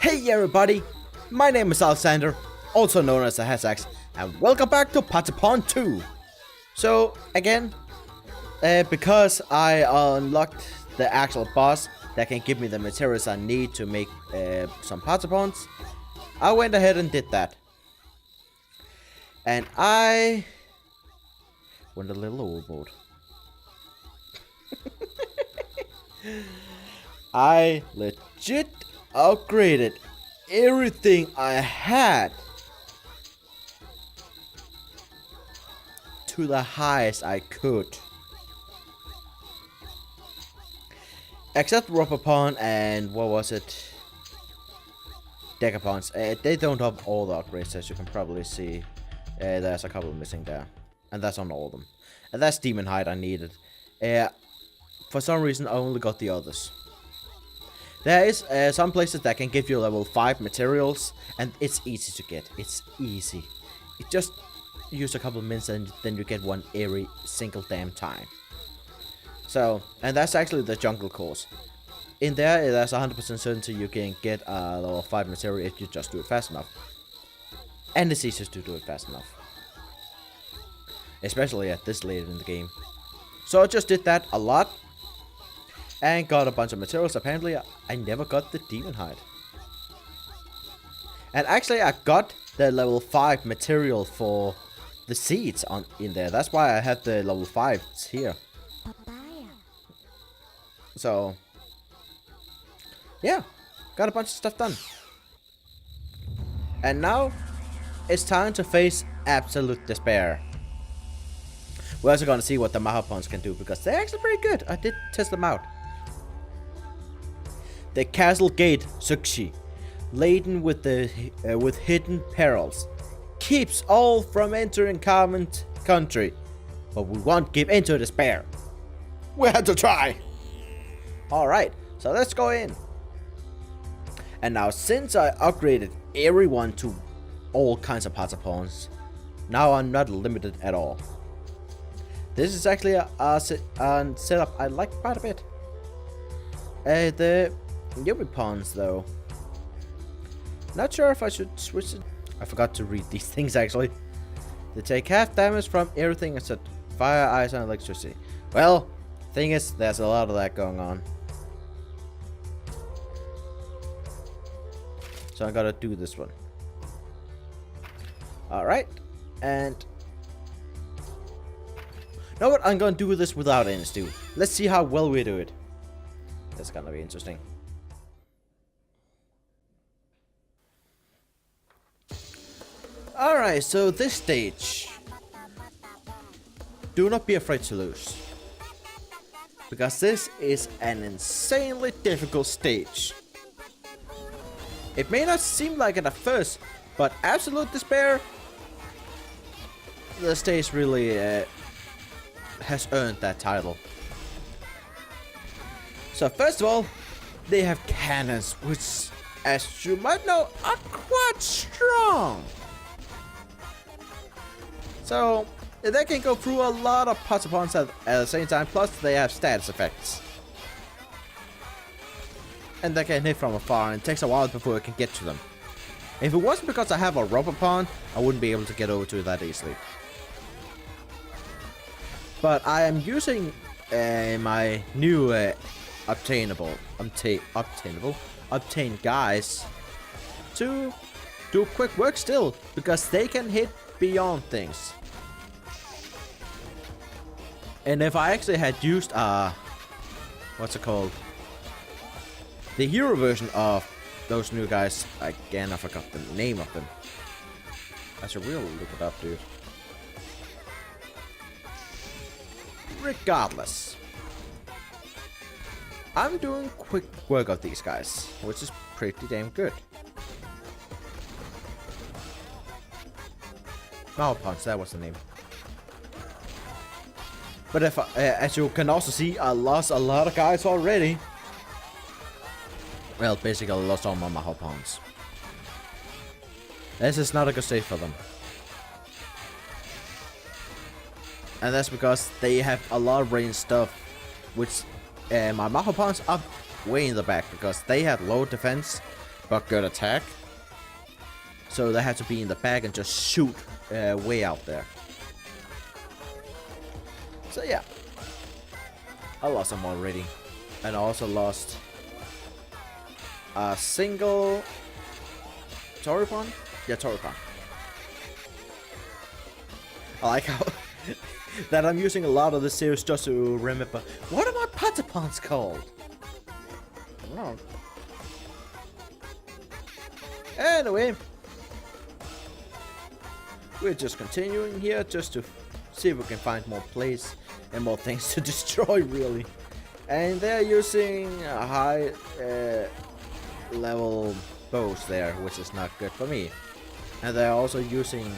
Hey everybody, my name is Alexander, also known as the Hazax, and welcome back to Patapon 2. So, again, because I unlocked the actual boss that can give me the materials I need to make some Patapons, I went ahead and did that. And I went a little overboard. I legit upgraded everything I had to the highest I could. Except Patapon and what was it? Decapons. They don't have all the upgrades, as you can probably see. There's a couple missing there. And that's on all of them. And that's Demon Hide I needed. For some reason I only got the others. There is some places that can give you level 5 materials, and it's easy to get. It's easy. You just use a couple of minutes and then you get one every single damn time. So, and that's actually the jungle course. In there, there's 100% certainty you can get a level 5 material if you just do it fast enough. And it's easiest to do it fast enough. Especially at this late in the game. So I just did that a lot. And got a bunch of materials. Apparently, I never got the Demon Hide. And actually, I got the level 5 material for the seeds in there. That's why I had the level 5s here. So, yeah. Got a bunch of stuff done. And now, it's time to face absolute despair. We're also going to see what the Mahapons can do, because they're actually pretty good. I did test them out. The castle gate, Sukshi, laden with hidden perils, keeps all from entering Carmen's country, but we won't give in to despair. We had to try. All right, so let's go in. And now, since I upgraded everyone to all kinds of Patapons, now I'm not limited at all. This is actually a setup I like quite a bit. The newbie pawns, though. Not sure if I should switch it. I forgot to read these things actually. They take half damage from everything except fire, ice, and electricity. Well, thing is, there's a lot of that going on. So I gotta do this one. Alright, and you know what? I'm gonna do this without any stew. Let's see how well we do it. That's gonna be interesting. Alright, so this stage. Do not be afraid to lose. Because this is an insanely difficult stage. It may not seem like it at first, but absolute despair, the stage really has earned that title. So first of all, they have cannons, which, as you might know, are quite strong. So they can go through a lot of Patapons at the same time, plus they have status effects. And they can hit from afar, and it takes a while before I can get to them. If it wasn't because I have a Patapon, I wouldn't be able to get over to it that easily. But I am using my new obtained guys to do quick work still, because they can hit beyond things. And if I actually had used what's it called? The hero version of those new guys, again I forgot the name of them. I should really look it up, dude. Regardless, I'm doing quick work of these guys, which is pretty damn good. Punch, that was the name. But if as you can also see, I lost a lot of guys already. Well, basically I lost all my Mahapons. This is not a good stage for them. And that's because they have a lot of ranged stuff, which my Mahapons are way in the back because they have low defense, but good attack. So they had to be in the back and just shoot way out there. So yeah, I lost them already, and I also lost a single Patapon. Yeah, Patapon. I like how that I'm using a lot of this series just to remember what are my Patapons called. I don't know. Anyway, we're just continuing here just to see if we can find more plays and more things to destroy, really. And they're using a high level bows there, which is not good for me. And they're also using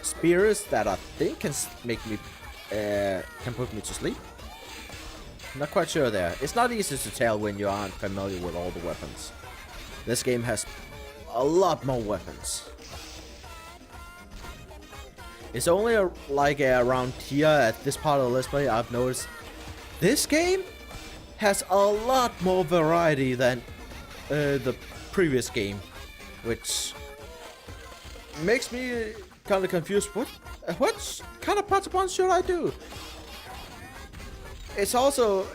spears that I think can make me can put me to sleep. Not quite sure there. It's not easy to tell when you aren't familiar with all the weapons. This game has a lot more weapons. It's only around here at this part of the Let's Play I've noticed this game has a lot more variety than the previous game, which makes me kind of confused. What kind of Patapon should I do? It's also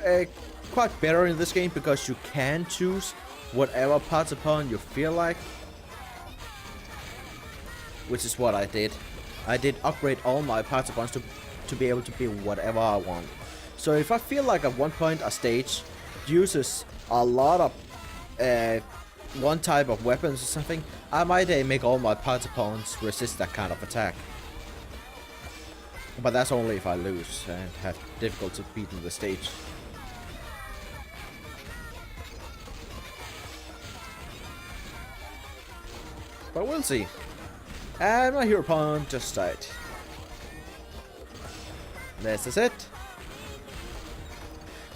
quite better in this game because you can choose whatever Patapon you feel like, which is what I did. I did upgrade all my Patapons to be able to be whatever I want. So if I feel like at one point a stage uses a lot of one type of weapons or something, I might make all my Patapons resist that kind of attack. But that's only if I lose and have difficulty beating the stage. But we'll see. And my hero pawn just died. This is it.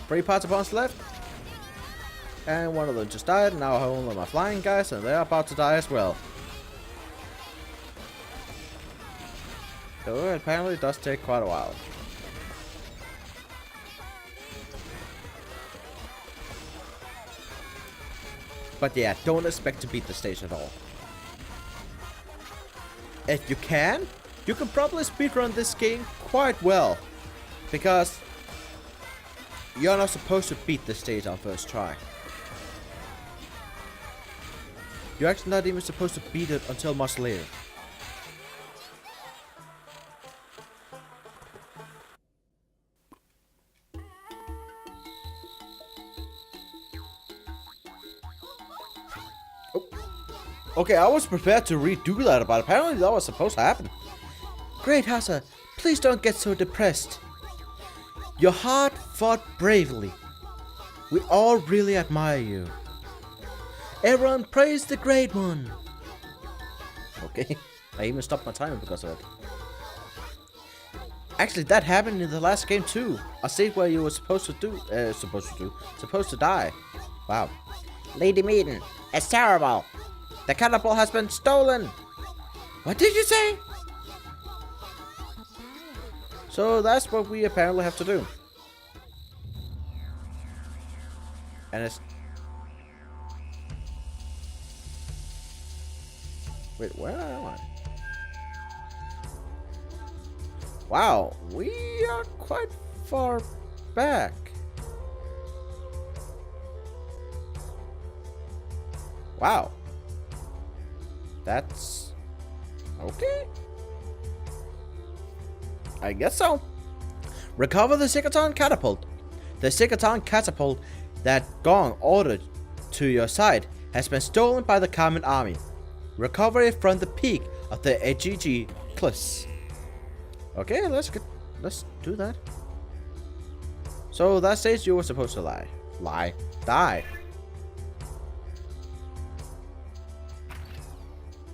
3 Patapons left. And one of them just died. Now I have only my flying guys, and they're about to die as well. So apparently it does take quite a while. But yeah, don't expect to beat the stage at all. If you can probably speedrun this game quite well. Because you're not supposed to beat the stage on first try. You're actually not even supposed to beat it until much later. Okay, I was prepared to redo that, but apparently that was supposed to happen. Great Hassa, please don't get so depressed. Your heart fought bravely. We all really admire you. Everyone praise the Great One. Okay, I even stopped my timer because of it. Actually, that happened in the last game too. A stage where you were supposed to die. Wow. Lady Maiden, it's terrible. The Catapult has been stolen! What did you say? So that's what we apparently have to do. And it's... Wait, where am I? Wow, we are quite far back. Wow. That's... okay. I guess so. Recover the Sikaton Catapult. The Sikaton Catapult that Gong ordered to your side has been stolen by the Common Army. Recover it from the peak of the AGG cliffs. Okay, let's do that. So that stage you were supposed to die.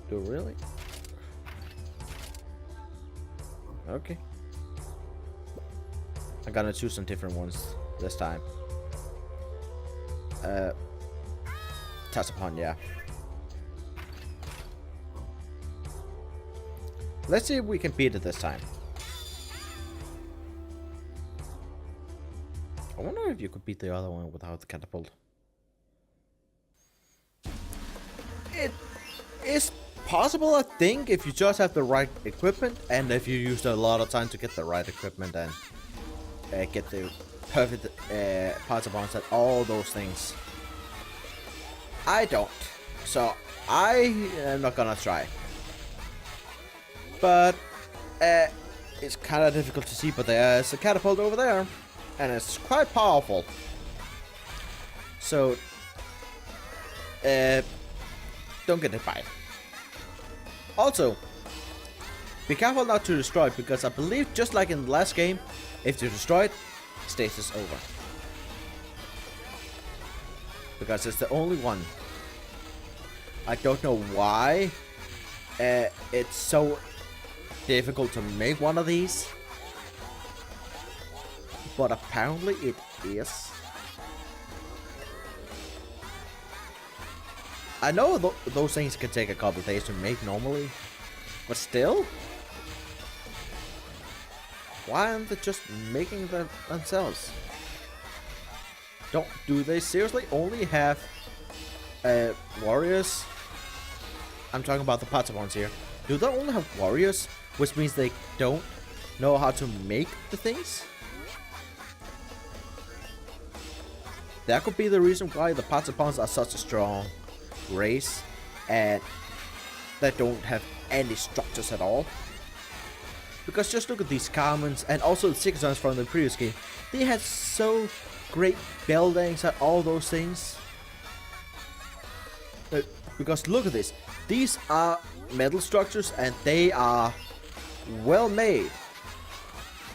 Do really? Okay. I'm gonna choose some different ones this time. Patapon, yeah. Let's see if we can beat it this time. I wonder if you could beat the other one without the catapult. is possible, I think, if you just have the right equipment and if you use a lot of time to get the right equipment and get the perfect Patapons and all those things. I don't, so I am not gonna try. But it's kind of difficult to see, but there's a catapult over there, and it's quite powerful. So don't get hit by it. Also, be careful not to destroy it, because I believe, just like in the last game, if you destroy it, stasis over. Because it's the only one. I don't know why it's so difficult to make one of these, but apparently it is. I know those things can take a couple of days to make normally, but still, why aren't they just making them themselves? Do they seriously only have warriors? I'm talking about the Patapons here. Do they only have warriors, which means they don't know how to make the things? That could be the reason why the Patapons are such a strong race and they don't have any structures at all. Because just look at these commons and also the citizens from the previous game. They had so great buildings and all those things. Because look at this. These are metal structures and they are well made.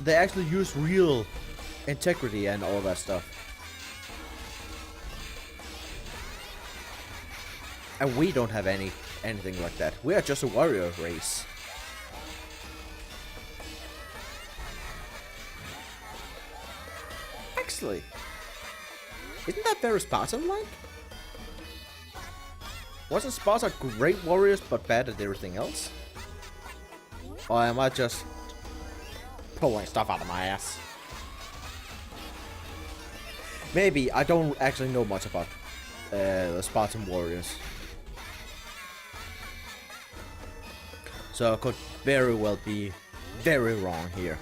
They actually use real integrity and all that stuff. And we don't have anything like that. We are just a warrior race. Actually, isn't that very Spartan-like? Wasn't Sparta great warriors but bad at everything else? Or am I just pulling stuff out of my ass? Maybe. I don't actually know much about the Spartan warriors. So I could very well be very wrong here.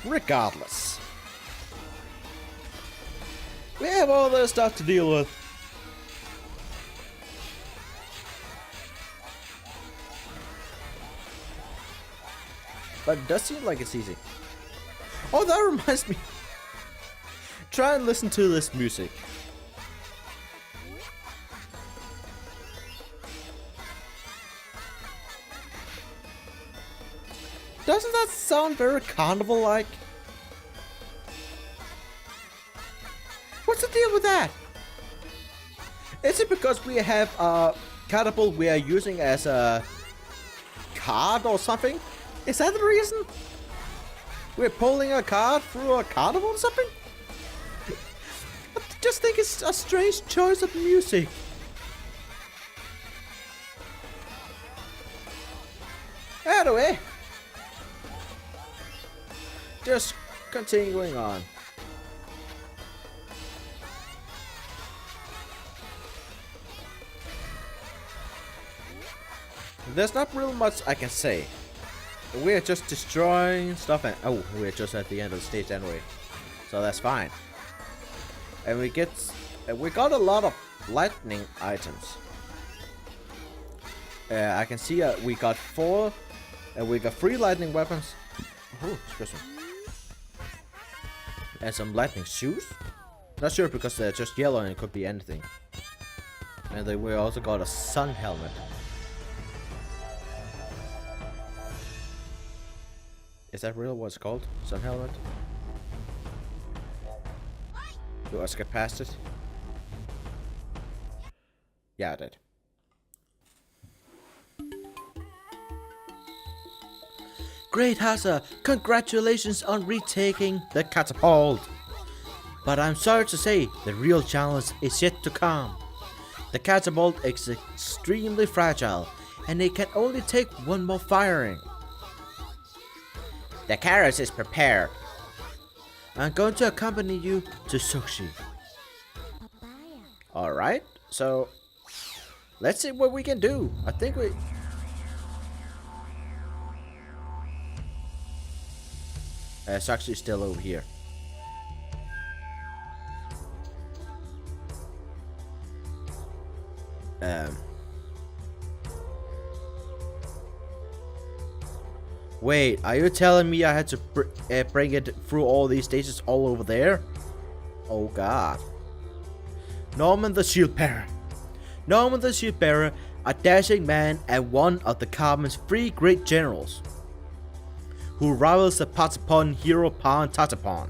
Regardless, we have all this stuff to deal with. But it does seem like it's easy. Oh, that reminds me. Try and listen to this music. Doesn't that sound very carnival-like? What's the deal with that? Is it because we have a catapult we are using as a card or something? Is that the reason? We're pulling a card through a carnival or something? I just think it's a strange choice of music. Anyway, just continuing on. There's not real much I can say. We're just destroying stuff and we're just at the end of the stage anyway, so that's fine. And we got a lot of lightning items. I can see we got 4 and we got 3 lightning weapons. Oh, excuse me. And some lightning shoes. Not sure because they're just yellow and it could be anything. And then we also got a sun helmet. Is that real what it's called? Sun helmet? Do I skip past it? Yeah, I did. Great Hassa! Congratulations on retaking the Catapult! But I'm sorry to say, the real challenge is yet to come. The Catapult is extremely fragile, and it can only take one more firing. The carriage is prepared. I'm going to accompany you to Sochi. Alright, so Let's see what we can do. I think we... it's actually still over here. Wait, are you telling me I had to bring it through all these stages all over there? Oh god. Norman the Shield Bearer. Norman the Shield Bearer, a dashing man and one of the Carmen's 3 great generals, who rivals the Patapon hero Patapon.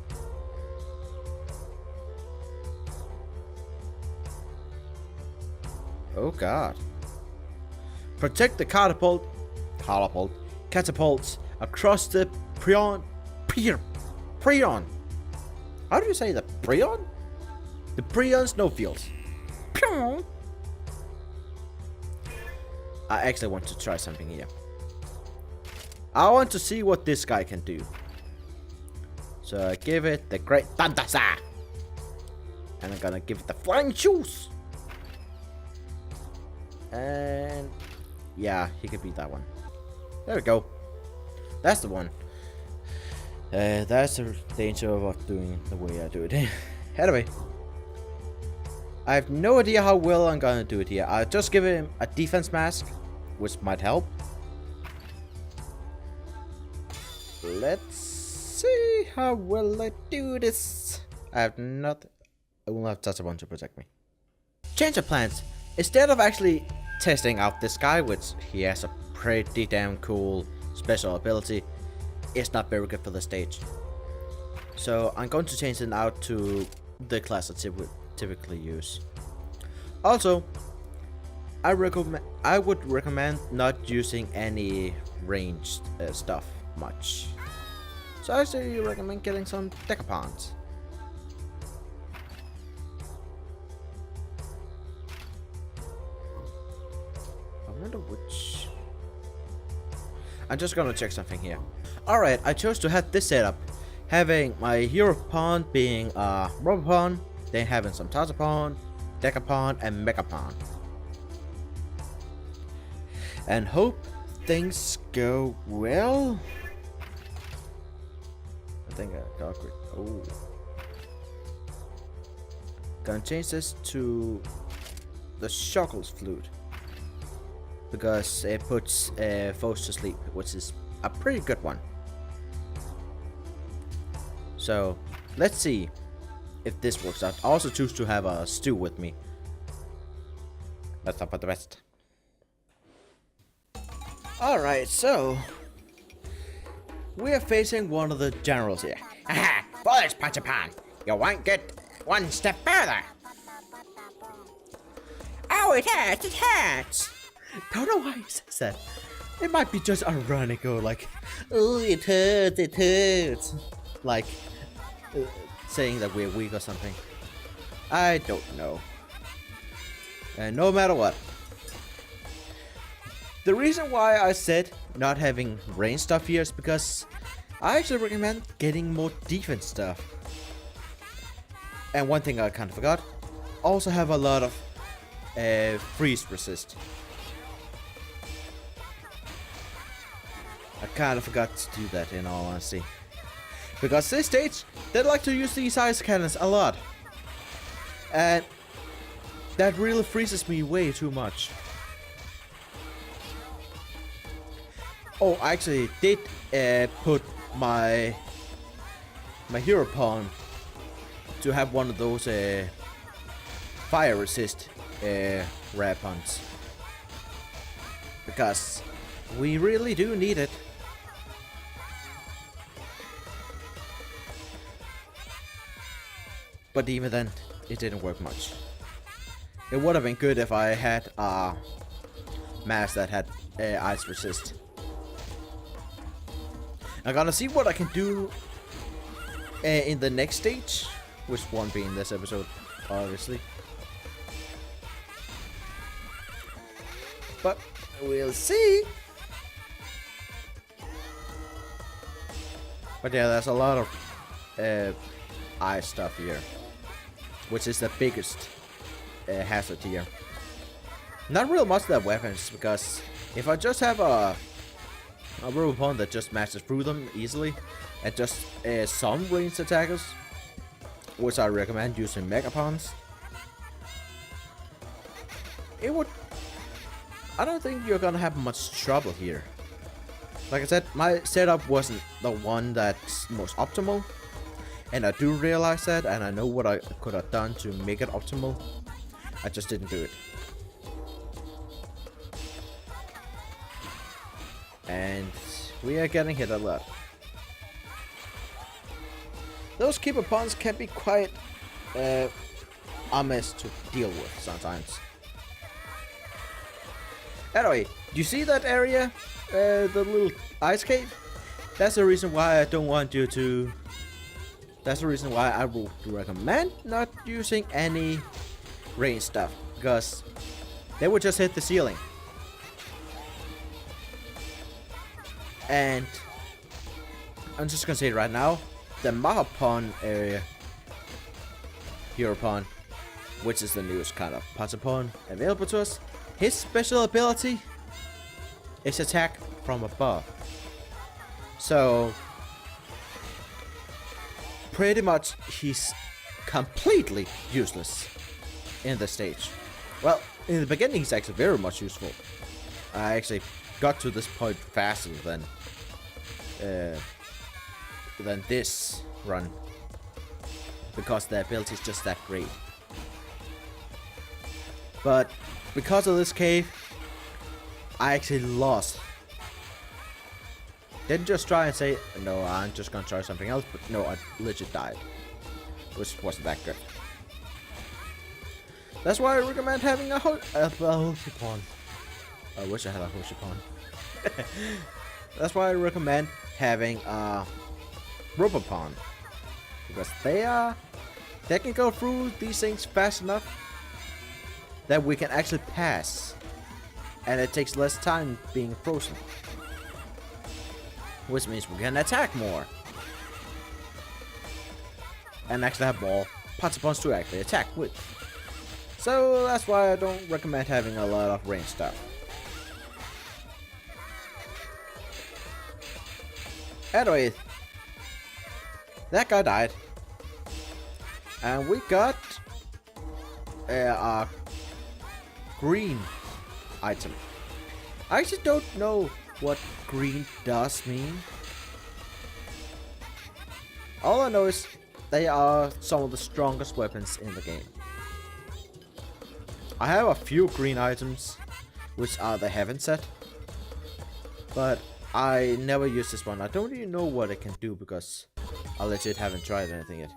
Oh god. Protect the catapults across the Prion. How do you say the Prion? The Prion snowfields. Prion. I actually want to try something here. I want to see what this guy can do. So I give it the Great Thundersa. And I'm gonna give it the Flying Shoes. And yeah, he could beat that one. There we go. That's the one. That's the danger of doing the way I do it. Anyway, I have no idea how well I'm gonna do it here. I'll just give him a defense mask, which might help. Let's see how well I do this. I will have Patapon to protect me. Change of plans. Instead of actually testing out this guy, which he has a pretty damn cool special ability, it's not very good for the stage. So I'm going to change it out to the class I typically use. Also, I would recommend not using any ranged stuff much. So I actually recommend getting some Decapons. I wonder which... I'm just gonna check something here. Alright, I chose to have this setup. Having my hero pawn being rubber pawn, then having some Patapon, Decapon, and Megapon. And hope things go well. I think I got it. Oh. Gonna change this to the Shuckles flute, because it puts foes to sleep, which is a pretty good one. So let's see if this works out. I also choose to have a stew with me. Let's talk about the rest. Alright, so we are facing one of the generals here. Aha! Foolish Patapon! You won't get one step further! Oh, it hurts! It hurts! Don't know why he says that. It might be just ironic or like, oh, it hurts, it hurts. Like, saying that we're weak or something. I don't know. And no matter what. The reason why I said not having range stuff here is because I actually recommend getting more defense stuff. And one thing I kind of forgot, also have a lot of freeze resist. I kind of forgot to do that in all honesty. Because this stage, they like to use these ice cannons a lot. And that really freezes me way too much. Oh, I actually did put my hero pawn to have one of those fire resist Rapons, because we really do need it. But even then, it didn't work much. It would have been good if I had a mask that had ice resist. I'm gonna see what I can do in the next stage, which won't be in this episode, obviously. But we'll see. But yeah, there's a lot of ice stuff here, which is the biggest hazard here. Not real much of their weapons, because if I just have a Patapon that just matches through them easily, and just some ranged attackers, which I recommend using Megapons, it would... I don't think you're gonna have much trouble here. Like I said, my setup wasn't the one that's most optimal, and I do realize that, and I know what I could have done to make it optimal. I just didn't do it. And we are getting hit a lot. Those keeper pawns can be quite a mess to deal with sometimes. Anyway, do you see that area? The little ice cave? That's the reason why I don't want you to... That's the reason why I would recommend not using any range stuff. Because they would just hit the ceiling. And I'm just gonna say it right now, the Mahapon area, Hero Pawn, which is the newest kind of Patapon available to us, his special ability is attack from above. So pretty much he's completely useless in the stage. Well, in the beginning he's actually very much useful. I actually got to this point faster than this run, because the ability is just that great. But because of this cave, I actually lost. Didn't just try and say, no, I'm just gonna try something else, but no, I legit died, which wasn't that good. That's why I recommend having a Hoshi Pawn. I wish I had a Hoshi Pawn. That's why I recommend having a Patapon, because they can go through these things fast enough that we can actually pass, and it takes less time being frozen, which means we can attack more and actually have more Patapons to actually attack with. So that's why I don't recommend having a lot of range stuff. Anyway, that guy died, and we got a green item. I actually don't know what green does mean. All I know is they are some of the strongest weapons in the game. I have a few green items, which are the Heaven set, but I never use this one. I don't even know what it can do, because I legit haven't tried anything yet.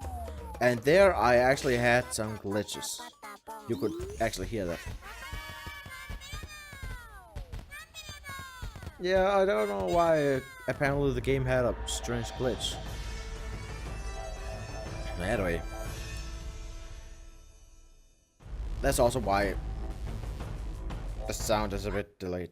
And there I actually had some glitches. You could actually hear that. Yeah, I don't know why. Apparently the game had a strange glitch. Anyway, that's also why the sound is a bit delayed.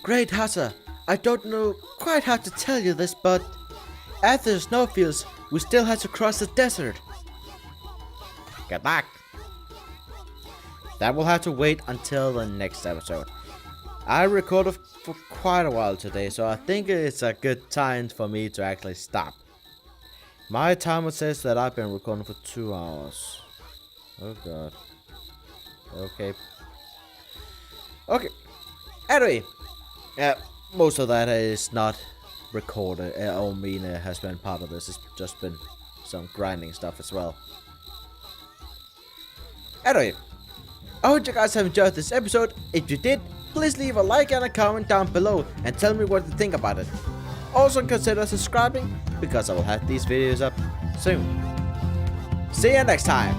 Great Hunter, I don't know quite how to tell you this, but after the snowfields, we still have to cross the desert. Get back. That will have to wait until the next episode. I recorded for quite a while today, so I think it's a good time for me to actually stop. My timer says that I've been recording for 2 hours. Oh god. Okay. Anyway. Most of that is not recorded. I mean, it has been part of this. It's just been some grinding stuff as well. Anyway, I hope you guys have enjoyed this episode. If you did, please leave a like and a comment down below and tell me what you think about it. Also consider subscribing, because I will have these videos up soon. See you next time.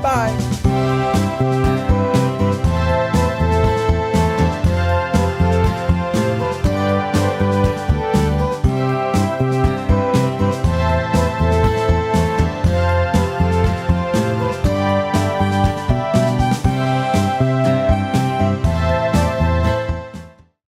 Bye.